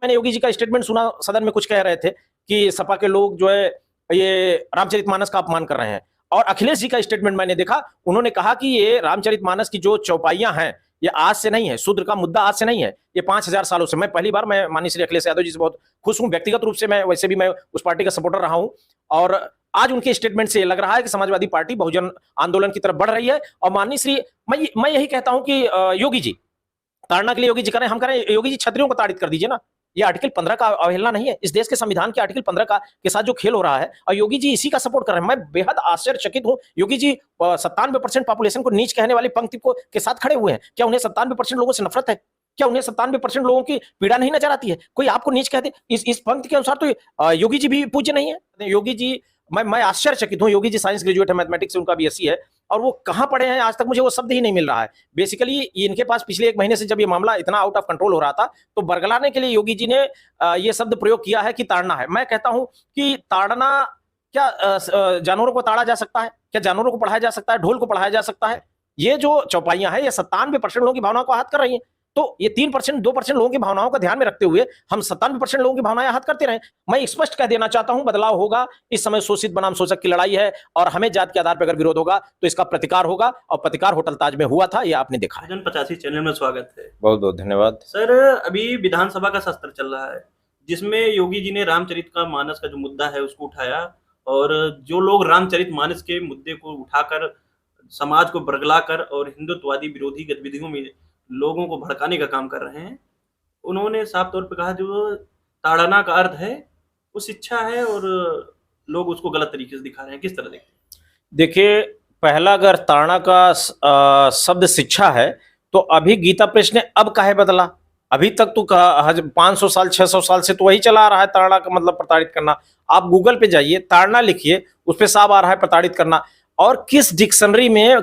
मैंने योगी जी का स्टेटमेंट सुना, सदन में कुछ कह रहे थे कि सपा के लोग जो है ये रामचरितमानस का अपमान कर रहे हैं। और अखिलेश जी का स्टेटमेंट मैंने देखा, उन्होंने कहा कि ये रामचरितमानस की जो चौपाइयां हैं ये आज से नहीं है, शूद्र का मुद्दा आज से नहीं है, ये 5000 सालों से। मैं पहली बार मैं माननीय श्री अखिलेश यादव जी से बहुत खुश हूं, व्यक्तिगत रूप से मैं वैसे भी मैं उस पार्टी का सपोर्टर रहा हूं। और आज उनके स्टेटमेंट से लग रहा है कि समाजवादी पार्टी बहुजन आंदोलन की तरफ बढ़ रही है। और माननीय श्री मैं यही कहता हूं कि योगी जी ताड़ना के लिए योगी जी करें, हम करें, योगी जी छत्रियों को ताड़ित कर दीजिए ना। ये आर्टिकल 15 का अवहेलना नहीं है, इस देश के संविधान के आर्टिकल 15 का के साथ जो खेल हो रहा है, और योगी जी इसी का सपोर्ट कर रहे हैं। मैं बेहद आश्चर्यचकित हूं। योगी जी 97% पॉपुलेशन को नीच कहने वाली पंक्ति को के साथ खड़े हुए हैं। क्या उन्हें 97% लोगों से नफरत है? क्या उन्हें 97% लोगों की पीड़ा नहीं नजर आती है? कोई आपको नीच कहते इस पंक्ति के अनुसार तो योगी जी भी पूज्य नहीं है। योगी जी, मैं आश्चर्यचकित हूं। योगी जी साइंस ग्रेजुएट है, मैथमेटिक्स से उनका बीएससी है, और वो कहां पढ़े हैं आज तक मुझे वो शब्द ही नहीं मिल रहा है। बेसिकली इनके पास पिछले 1 महीने से जब ये मामला इतना आउट ऑफ कंट्रोल हो रहा था, तो बरगलाने के लिए योगी जी ने ये शब्द प्रयोग किया है कि ताड़ना है। मैं कहता हूं कि ताड़ना क्या जानवरों को ताड़ा जा सकता है? क्या जानवरों को पढ़ाया जा सकता है? ढोल को पढ़ाया जा सकता है? ये जो चौपाइयां हैं ये 97% लोगों की भावनाओं को आहत कर रही हैं। तो ये 3% 2% लोगों की भावनाओं को ध्यान में रखते हुए हम 97% लोगों की भावनाएं आहत करते रहे। मैं स्पष्ट कह देना चाहता हूं, बदलाव होगा। इस समय शोषित बनाम शोषक की लड़ाई है, और हमें जात के आधार पर अगर विरोध होगा तो इसका प्रतिकार होगा, और प्रतिकार होटल ताज में हुआ था, ये आपने देखा है। 85 चैनल में स्वागत है। बहुत बहुत धन्यवाद सर। अभी विधानसभा का सत्र चल रहा है, जिसमें योगी जी ने रामचरितमानस का जो मुद्दा है उसको उठाया, और जो लोग रामचरितमानस के मुद्दे को उठाकर समाज को बरगलाकर और हिंदुत्ववादी विरोधी गतिविधियों में लोगों को भड़काने का काम कर रहे हैं, उन्होंने साफ तौर पर कहा जो ताड़ना का अर्थ है वो शिक्षा है, और लोग उसको गलत तरीके से दिखा रहे हैं। किस तरह देखते हैं? देखिए, पहला अगर ताड़ना का शब्द शिक्षा है, तो अभी गीता प्रेस ने अब काहे बदला? अभी तक तो 500 साल 600 साल से तो वही चला आ रहा है, ताड़ना का मतलब प्रताड़ित करना। आप गूगल पे जाइए, ताड़ना लिखिए, उस पर साफ आ रहा है प्रताड़ित करना। और किस डिक्शनरी में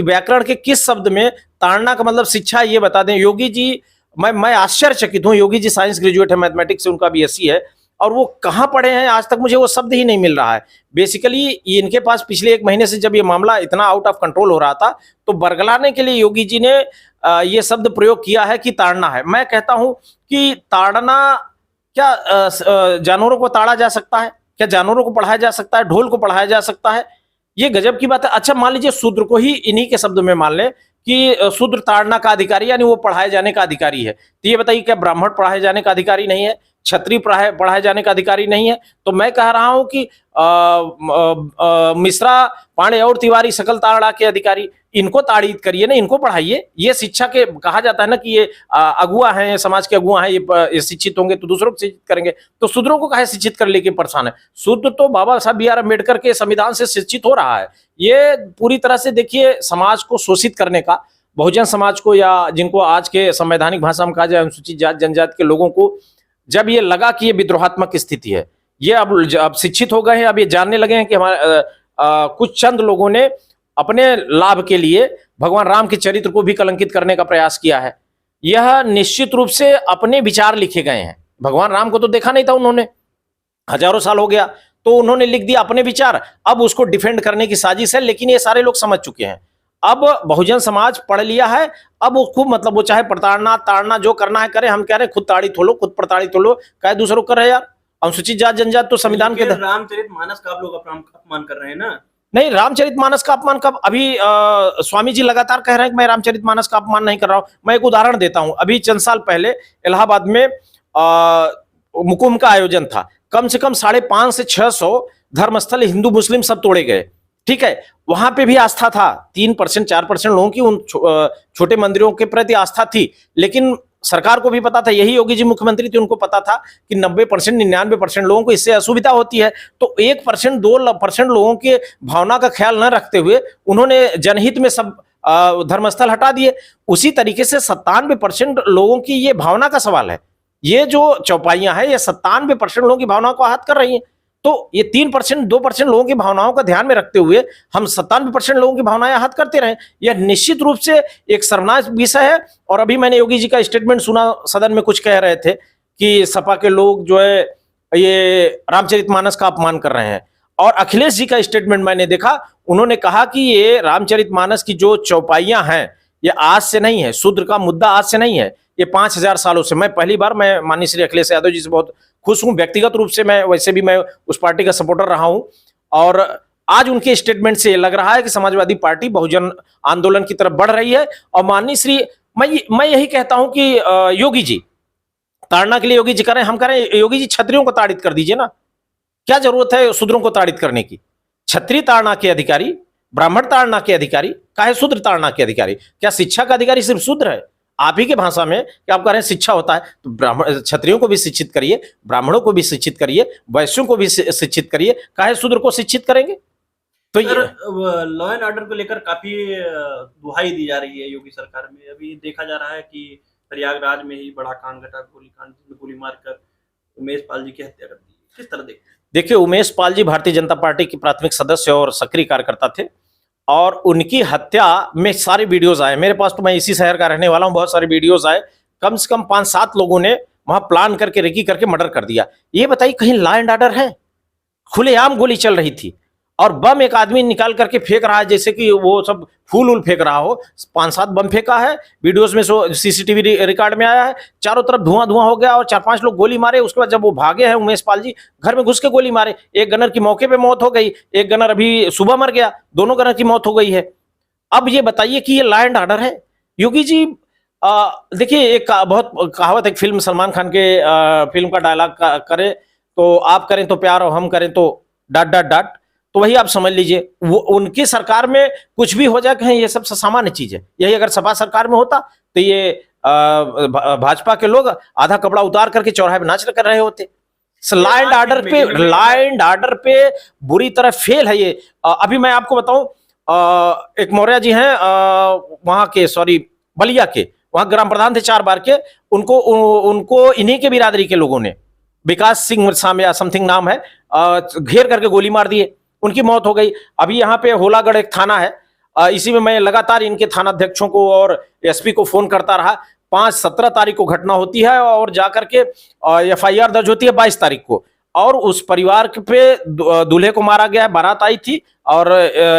व्याकरण के किस शब्द में ताड़ना का मतलब शिक्षा, ये बता दें। योगी जी, मैं आश्चर्यचकित हूं। योगी जी साइंस ग्रेजुएट है, मैथमेटिक्स से उनका बीएससी है, और वो कहां पढ़े हैं आज तक मुझे वो शब्द ही नहीं मिल रहा है। बेसिकली इनके पास पिछले 1 महीने से जब ये मामला इतना आउट ऑफ कंट्रोल हो रहा था, तो बरगलाने के लिए योगी जी ने ये शब्द प्रयोग किया है कि ताड़ना है। मैं कहता हूं कि ताड़ना क्या जानवरों को ताड़ा जा सकता है? क्या जानवरों को पढ़ाया जा सकता है? ढोल को पढ़ाया जा सकता है? ये गजब की बात है। अच्छा, मान लीजिए शूद्र को ही इन्हीं के शब्द में मान ले कि शूद्र ताड़ना का अधिकारी, यानी वो पढ़ाए जाने का अधिकारी है। तो ये बताइए, क्या ब्राह्मण पढ़ाए जाने का अधिकारी नहीं है? क्षत्रिय पढ़ाए जाने का अधिकारी नहीं है? तो मैं कह रहा हूं कि मिश्रा, पांडे और तिवारी सकल ताड़ा के अधिकारी, इनको ताड़ित करिए ना, इनको पढ़ाइए। ये शिक्षा के कहा जाता है ना कि ये अगुआ हैं, समाज के अगुआ हैं, ये शिक्षित होंगे तो दूसरों को शिक्षित करेंगे। तो शूद्रों को काहे शिक्षित कर लेके परेशान है? शूद्र तो बाबा साहब बी आर अम्बेडकर के संविधान से शिक्षित हो रहा है। ये पूरी तरह से देखिए समाज को शोषित करने का, बहुजन समाज को, या जिनको आज के संवैधानिक भाषा में कहा जाए अनुसूचित जाति जनजाति के लोगों को, जब ये लगा कि ये विद्रोहात्मक स्थिति है, ये अब शिक्षित हो गए हैं, अब ये जानने लगे हैं कि हमारे कुछ चंद लोगों ने अपने लाभ के लिए भगवान राम के चरित्र को भी कलंकित करने का प्रयास किया है। यह निश्चित रूप से अपने विचार लिखे गए हैं। भगवान राम को तो देखा नहीं था उन्होंने, हजारों साल हो गया, तो उन्होंने लिख दिया अपने विचार। अब उसको डिफेंड करने की साजिश है, लेकिन ये सारे लोग समझ चुके हैं। अब बहुजन समाज पढ़ लिया है, अब वो खूब मतलब वो चाहे प्रताड़ना ताड़ना जो करना है करे। हम कह रहे हैं खुद ताड़ित हो लो, खुद प्रताड़ित हो लो, कहे दूसरों कर रहे यार। अनुसूचित जाति जनजाति तो संविधान के रामचरितमानस का आप लोग अपमान कर रहे हैं ना? नहीं, रामचरितमानस का अपमान कब? अभी स्वामी जी लगातार कह रहे हैं कि मैं रामचरितमानस का अपमान नहीं कर रहा हूं। मैं एक उदाहरण देता हूं। अभी चंद साल पहले इलाहाबाद में मुकुम का आयोजन था। कम से कम 550 से 600 धर्मस्थल हिंदू मुस्लिम सब तोड़े गए। ठीक है, वहां पे भी आस्था था। 3% 4% लोगों की उन छोटे मंदिरों के प्रति आस्था थी, लेकिन सरकार को भी पता था, यही योगी जी मुख्यमंत्री थे, उनको पता था कि 90% 99% लोगों को इससे असुविधा होती है। तो 1% 2% लोगों के भावना का ख्याल न रखते हुए उन्होंने जनहित में सब धर्मस्थल हटा दिए। उसी तरीके से 97% लोगों की ये भावना का सवाल है। ये जो चौपाइयां हैं ये 97% लोगों की भावनाओं को आहत कर रही हैं। तो ये 3% 2% लोगों की भावनाओं का ध्यान में रखते हुए हम 97% लोगों की भावनाएं आहत करते रहे। यह निश्चित रूप से एक शर्मनाक विषय है। और अभी मैंने योगी जी का स्टेटमेंट सुना, सदन में कुछ कह रहे थे कि सपा के लोग जो है ये रामचरितमानस का अपमान कर रहे हैं। और अखिलेश जी का स्टेटमेंट मैंने देखा, उन्होंने कहा कि ये रामचरितमानस की जो चौपाइयां हैं ये आज से नहीं है, शूद्र का मुद्दा आज से नहीं है, ये 5000 सालों से। मैं पहली बार मैं माननीय श्री अखिलेश यादव जी से बहुत खुश हूं। व्यक्तिगत रूप से मैं वैसे भी मैं उस पार्टी का सपोर्टर रहा हूं, और आज उनके स्टेटमेंट से लग रहा है कि समाजवादी पार्टी बहुजन आंदोलन की तरफ बढ़ रही है। और माननीय श्री, मैं यही कहता हूं कि योगी जी, ताड़ना के लिए योगी जी करें, हम करें, योगी जी क्षत्रियों को ताड़ित कर दीजिए ना, क्या जरूरत है शूद्रों को ताड़ित करने की? क्षत्रिय ताड़ना के अधिकारी, ब्राह्मण ताड़ना के अधिकारी, काहे शूद्र ताड़ना के अधिकारी? क्या शिक्षा का अधिकारी सिर्फ शूद्र है? आप ही के भाषा में कि आप कह रहे हैं शिक्षा होता है, तो ब्राह्मण क्षत्रियों को भी शिक्षित करिए, ब्राह्मणों को भी शिक्षित करिए, वैश्यों को भी शिक्षित करिए, काहे शूद्र को शिक्षित करेंगे? तो ये लॉ एंड ऑर्डर को लेकर काफी दुहाई दी जा रही है योगी सरकार में। अभी देखा जा रहा है कि प्रयागराज में ही बड़ा कांड घटा, गोलीकांड, जिसमें गोली मारकर उमेश पाल जी की हत्या कर दी। किस तरह देखते हैं? देखिए, उमेश पाल जी भारतीय जनता पार्टी के प्राथमिक सदस्य और सक्रिय कार्यकर्ता थे, और उनकी हत्या में सारे वीडियोज आए मेरे पास। तो मैं इसी शहर का रहने वाला हूं, बहुत सारे वीडियोज आए। कम से कम 5-7 लोगों ने वहां प्लान करके रेकी करके मर्डर कर दिया। ये बताइए, कहीं लॉ एंड ऑर्डर है? खुलेआम गोली चल रही थी, और बम एक आदमी निकाल करके फेंक रहा है जैसे कि वो सब फूल उल फेंक रहा हो। 5-7 बम फेंका है, वीडियोस में सीसीटीवी रिकॉर्ड में आया है। चारों तरफ धुआं धुआं हो गया, और 4-5 लोग गोली मारे। उसके बाद जब वो भागे हैं, उमेश पाल जी घर में घुस के गोली मारे। एक गनर की मौके पे मौत हो गई, एक गनर अभी सुबह मर गया, दोनों गनर की मौत हो गई है। अब ये बताइए कि ये लॉ एंड ऑर्डर है? योगी जी, देखिए, एक बहुत कहावत, एक फिल्म सलमान खान के फिल्म का डायलॉग करे तो आप करें तो प्यार, और हम करें तो डाट डाट डाट। तो वही आप समझ लीजिए, वो उनकी सरकार में कुछ भी हो जाए, कहें ये सब सामान्य चीज है। यही अगर सपा सरकार में होता तो ये भाजपा के लोग आधा कपड़ा उतार करके चौराहे पे नाच कर रहे होते। लॉ एंड ऑर्डर पे बुरी तरह फेल है ये। अभी मैं आपको बताऊं, एक मौर्य जी हैं वहां के, सॉरी बलिया के, वहां ग्राम प्रधान थे 4 बार के। उनको इन्हीं के बिरादरी के लोगों ने, विकास सिंह साम या समथिंग नाम है, घेर करके गोली मार दिए, उनकी मौत हो गई। अभी यहाँ पे होलागढ़ एक थाना है, इसी में मैं लगातार इनके थाना अध्यक्षों को और एसपी को फोन करता रहा। 5-17 तारीख को घटना होती है, और जाकर के FIR दर्ज होती है 22 तारीख को, और उस परिवार पे दूल्हे को मारा गया है। बारात आई थी, और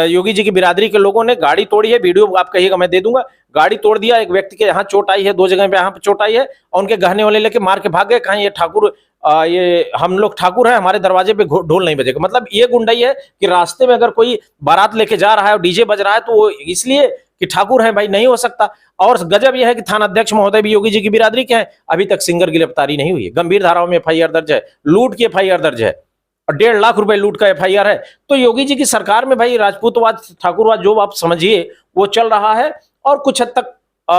योगी जी की बिरादरी के लोगों ने गाड़ी तोड़ी है। वीडियो आप कहिएगा मैं दे दूंगा। गाड़ी तोड़ दिया, एक व्यक्ति के यहाँ चोट आई है, 2 जगह पे यहाँ पे चोट आई है, और उनके गहने वाले लेके मार के भाग गए। कहीं ये ठाकुर, ये हम लोग ठाकुर हैं, हमारे दरवाजे पे ढोल नहीं बजेगा। मतलब ये गुंडाई है कि रास्ते में अगर कोई बारात लेके जा रहा है और डीजे बज रहा है, तो वो इसलिए कि ठाकुर है भाई, नहीं हो सकता। और गजब यह है कि थाना अध्यक्ष महोदय भी योगी जी की बिरादरी के हैं। अभी तक सिंगर गिरफ्तारी नहीं हुई है। गंभीर धाराओं में FIR दर्ज है, लूट की FIR दर्ज है, और 1.5 लाख रुपए लूट का FIR है। तो योगी जी की सरकार में भाई राजपूतवाद, ठाकुरवाद, जो आप समझिए, वो चल रहा है, और कुछ हद तक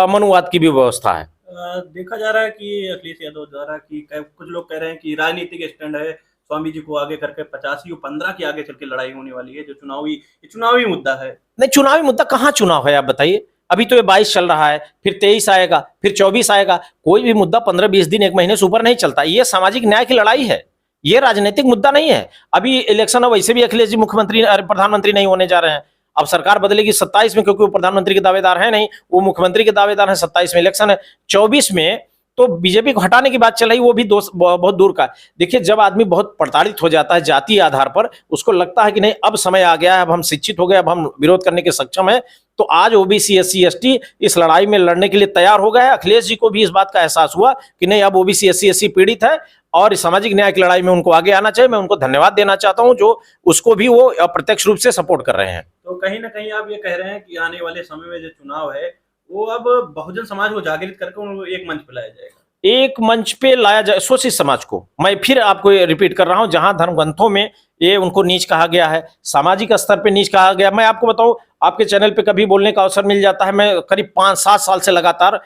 मनुवाद की भी व्यवस्था है। देखा जा रहा है कि अखिलेश यादव द्वारा कि कुछ लोग कह रहे हैं कि राजनीतिक स्टैंड है, स्वामी जी को आगे करके 85-15 के आगे चल के लड़ाई होने वाली है, जो चुनावी मुद्दा है। नहीं, चुनावी मुद्दा कहाँ चुनाव है, आप बताइए? अभी तो ये 22 चल रहा है, फिर 23 आएगा, फिर 24 आएगा। कोई भी मुद्दा 15-20 दिन, 1 महीने से ऊपर नहीं चलता। ये सामाजिक न्याय की लड़ाई है, ये राजनीतिक मुद्दा नहीं है। अभी इलेक्शन है, वैसे भी अखिलेश जी मुख्यमंत्री, प्रधानमंत्री नहीं होने जा रहे हैं। अब सरकार बदलेगी 27 में, क्योंकि वो प्रधानमंत्री के दावेदार है नहीं, वो मुख्यमंत्री के दावेदार है। 27 में इलेक्शन है, 24 में तो बीजेपी को हटाने की बात चल रही, वो भी बहुत दूर का। देखिए, जब आदमी बहुत प्रताड़ित हो जाता है जातीय आधार पर, उसको लगता है कि नहीं, अब समय आ गया है, अब हम शिक्षित हो गए, अब हम विरोध करने के सक्षम है, तो आज OBC SC ST इस लड़ाई में लड़ने के लिए तैयार हो गए हैं। अखिलेश जी को भी इस बात का एहसास हुआ कि नहीं, अब OBC SC ST पीड़ित है, और इस सामाजिक न्याय की लड़ाई में उनको आगे आना चाहिए। मैं उनको धन्यवाद देना चाहता हूं, जो उसको भी वो अप्रत्यक्ष रूप से सपोर्ट कर रहे हैं। तो कहीं ना कहीं आप ये कह रहे हैं कि आने वाले समय में जो चुनाव है, वो अब बहुजन समाज को जागृत करके उनको एक मंच पे लाया जाएगा, एक मंच पे लाया जाए शोषित समाज को। मैं फिर आपको रिपीट कर रहा हूं, जहां धर्म ग्रंथों में ये उनको नीच कहा गया है, सामाजिक स्तर पे नीच कहा गया। मैं आपको बताऊं, आपके चैनल पे कभी बोलने का अवसर मिल जाता है, मैं करीब 5-7 साल से लगातार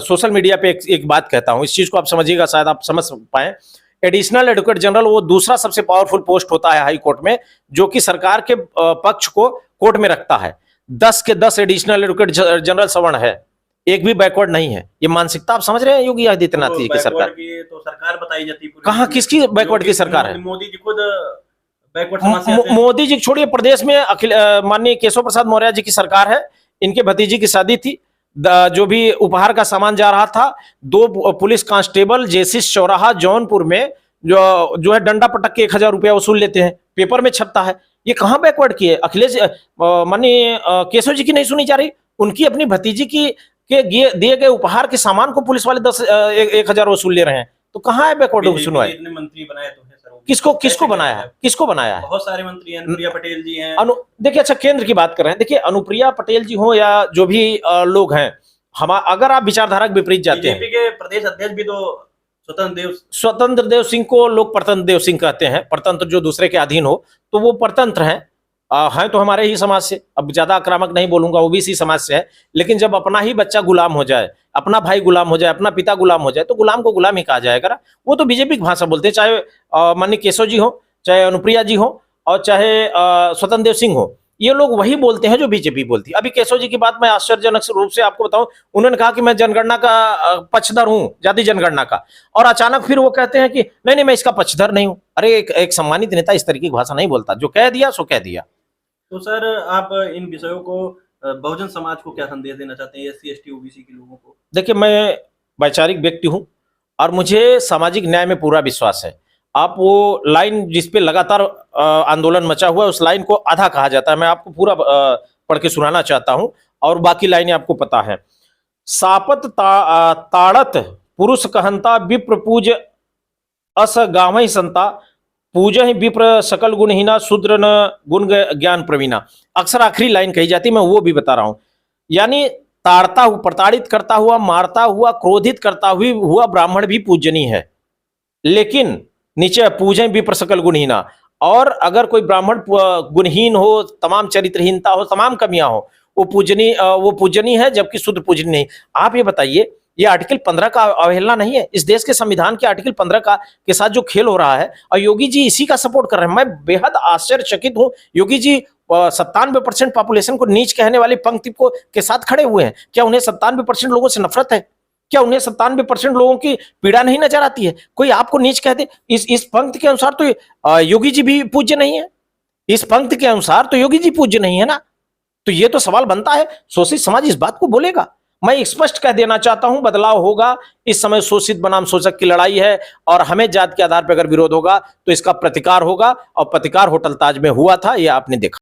सोशल मीडिया पे एक बात कहता हूं। इस चीज को आप समझिएगा, शायद आप समझ पाए। एडिशनल एडवोकेट जनरल वो दूसरा सबसे पावरफुल पोस्ट होता है हाई कोर्ट में, जो कि सरकार के पक्ष को कोर्ट में रखता है। 10 के 10 एडिशनल एडवोकेट जनरल सवर्ण है, एक भी बैकवर्ड नहीं है। ये मानसिकता आप समझ रहे हैं योगी आदित्यनाथ जी की सरकार की तो सरकार बताई जाती है। कहाँ, किसकी बैकवर्ड की सरकार है? मोदी जी खुद बैकवर्ड समाज से आते हैं। मोदी जी छोड़िए, प्रदेश में माननीय केशव प्रसाद मौर्य जी की सरकार है। इनके भतीजी की शादी थी, जो भी उपहार का सामान जा रहा था, 2 पुलिस कांस्टेबल जेसिस चौराहा जौनपुर में जो है डंडा पटक के 1000 रुपया वसूल लेते हैं, पेपर में छपता है। ये कहाँ बैकवर्ड की है? अखिलेश माननीय केशव जी की नहीं सुनी जा रही, उनकी अपनी भतीजी की के दिए गए उपहार के सामान को पुलिस वाले 1,000 वसूल ले रहे हैं, तो कहाँ है बैकवर्ड सुनवाई? इतने मंत्री बनाए तो है सर, किसको बनाया है? किसको बनाया है? बहुत सारे मंत्री हैं, अनुप्रिया पटेल जी हैं। देखिए, अच्छा केंद्र की बात कर रहे हैं, देखिए अनुप्रिया पटेल जी हो या जो भी लोग हैं, हम अगर आप विचारधारा के विपरीत जाते हैं, बीजेपी के प्रदेश अध्यक्ष भी तो स्वतंत्र देव सिंह को लोग परतंत्र देव सिंह कहते हैं। परतंत्र जो दूसरे के अधीन हो तो वो परतंत्र हैं, हैं तो हमारे ही समाज से, अब ज्यादा आक्रामक नहीं बोलूंगा, ओबीसी समाज से है। लेकिन जब अपना ही बच्चा गुलाम हो जाए, अपना भाई गुलाम हो जाए, अपना पिता गुलाम हो जाए, तो गुलाम को गुलाम ही कहा जाएगा। वो तो बीजेपी की भाषा बोलते हैं, चाहे माननीय केशव जी हो, चाहे अनुप्रिया जी हो, और चाहे स्वतंत्र देव सिंह हो, ये लोग वही बोलते हैं जो बीजेपी बोलती है। अभी केशव जी की बात मैं आश्चर्यजनक रूप से आपको बताऊं, उन्होंने कहा कि मैं जनगणना का पक्षधर हूं, जाति जनगणना का, और अचानक फिर वो कहते हैं कि नहीं मैं इसका पक्षधर नहीं हूं। अरे एक सम्मानित नेता इस तरीके की भाषा नहीं बोलता, जो कह दिया सो कह दिया। तो सर आप इन विषयों को बहुजन समाज को क्या संदेश देना चाहते हैं, SC ST OBC के लोगों को? देखिए, मैं वैचारिक व्यक्ति हूं और मुझे सामाजिक न्याय में पूरा विश्वास है। आप वो लाइन जिसपे लगातार आंदोलन मचा हुआ है, उस लाइन को आधा कहा जाता है, मैं आपको पूरा पढ़ के सुनाना चाहता हूं, और बाकी लाइनें आपको पता है। सापत ताड़त पुरुष कहंता, विप्र पूज अस गावहि संता, पूज विप्र सकल गुणहीना, शूद्र न गुण ज्ञान प्रवीणा। अक्सर आखिरी लाइन कही जाती है, मैं वो भी बता रहा हूं। यानी ताड़ता हुआ, प्रताड़ित करता हुआ, मारता हुआ, क्रोधित करता हुआ ब्राह्मण भी पूजनीय है, लेकिन नीचे पूजें विप्र सकल गुणहीना। और अगर कोई ब्राह्मण गुणहीन हो, तमाम चरित्रहीनता हो, तमाम कमियां हो, वो पूजनीय है, जबकि शूद्र पूजनीय नहीं। आप ये बताइए, ये आर्टिकल 15 का अवहेलना नहीं है? इस देश के संविधान के आर्टिकल 15 का के साथ जो खेल हो रहा है, और योगी जी इसी का सपोर्ट कर रहे हैं। मैं बेहद आश्चर्यचकित हूं, योगी जी 97% पॉपुलेशन को नीच कहने वाली पंक्ति को के साथ खड़े हुए हैं। क्या उन्हें 97% लोगों से नफरत है? क्या उन्हें 97% लोगों की पीड़ा नहीं नजर आती है? कोई आपको नीच कह दे, इस पंक्ति के अनुसार तो योगी जी भी पूज्य नहीं है। इस पंक्ति के अनुसार तो योगी जी पूज्य नहीं है ना। तो ये तो सवाल बनता है, शोषित समाज इस बात को बोलेगा। मैं स्पष्ट कह देना चाहता हूं, बदलाव होगा। इस समय शोषित बनाम शोषक की लड़ाई है, और हमें जात के आधार पर अगर विरोध होगा तो इसका प्रतिकार होगा, और प्रतिकार होटल ताज में हुआ था, यह आपने देखा।